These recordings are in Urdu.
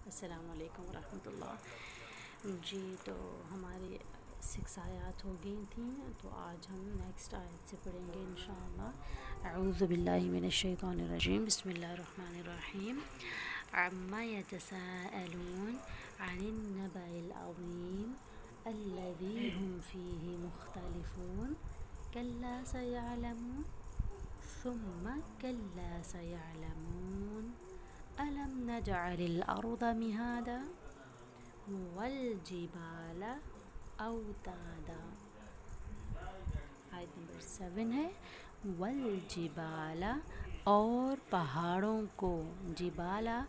السلام علیکم ورحمۃ اللہ۔ جی تو ہماری 6 آیات ہو گئی تھیں، تو آج ہم نیکسٹ آیت سے پڑھیں گے انشاءاللہ۔ اعوذ باللہ من الشیطان الرجیم، بسم اللہ الرحمن الرحیم۔ عما یتساءلون عن النبأ العظیم الذی هم فیہ مختلفون کلا سیعلمون ثم کلا سیعلمون ألم نجعل الأرض مهادا والجبال أوتادا۔ آیت نمبر 7 ہے، والجبال، اور پہاڑوں کو، جبالا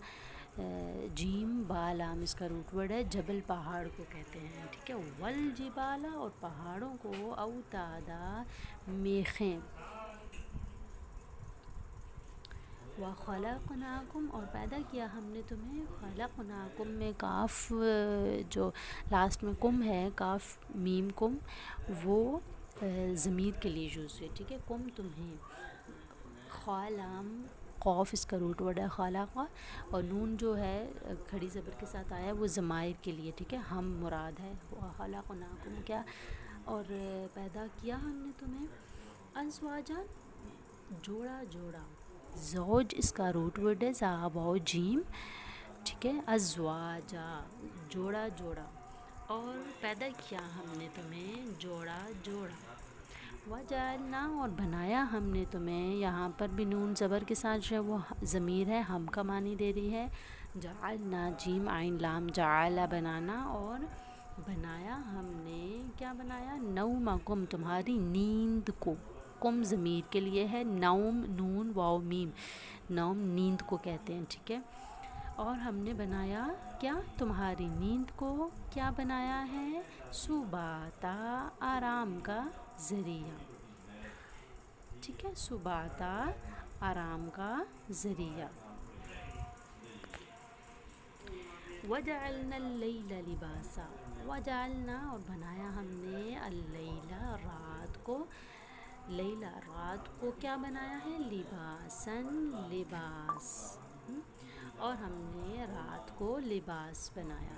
جیم بالا اس کا روٹ ورڈ ہے، جبل پہاڑ کو کہتے ہیں، ٹھیک ہے۔ والجبال، اور پہاڑوں کو، اوتادا میخیں، وَخَلَقْنَاكُمْ، اور پیدا کیا ہم نے تمہیں، خَلَقْنَاكُمْ میں کاف جو لاسٹ میں کم ہے، کاف میم کم، وہ ضمیر کے لیے یوز ہے، ٹھیک ہے۔ کم تمہیں، خا لام قوف اس کا روٹ ورڈ ہے خالقہ، اور نون جو ہے کھڑی زبر کے ساتھ آیا ہے وہ ضمائر کے لیے، ٹھیک ہے، ہم مراد ہے۔ خَلَقْنَاكُمْ کیا، اور پیدا کیا ہم نے تمہیں، ازواجا جوڑا جوڑا، زوج اس کا روٹ ورڈ ہے زا واو جیم، ٹھیک ہے، ازواجا جوڑا جوڑا، اور پیدا کیا ہم نے تمہیں جوڑا جوڑا، وجعلنا، اور بنایا ہم نے تمہیں، یہاں پر بھی نون زبر کے ساتھ جو ہے وہ ضمیر ہے، ہم کا معنی دے رہی ہے، جعلنا جیم عین لام جعل بنانا، اور بنایا ہم نے، کیا بنایا، نومکم تمہاری نیند کو، کم ضمیر کے لیے ہے، نوم نون واو میم، نوم نیند کو کہتے ہیں، ٹھیک ہے۔ اور ہم نے بنایا کیا، تمہاری نیند کو کیا بنایا ہے، سباتا، آرام کا ذریعہ، ٹھیک ہے، سباتا آرام کا ذریعہ۔ وَجَعَلْنَا اللَّيْلَ لِبَاسًا، وَجَعَلْنَا، اور بنایا ہم نے، اللیل رات کو، لیلا رات کو کیا بنایا ہے، لباساً لباس، اور ہم نے رات کو لباس بنایا،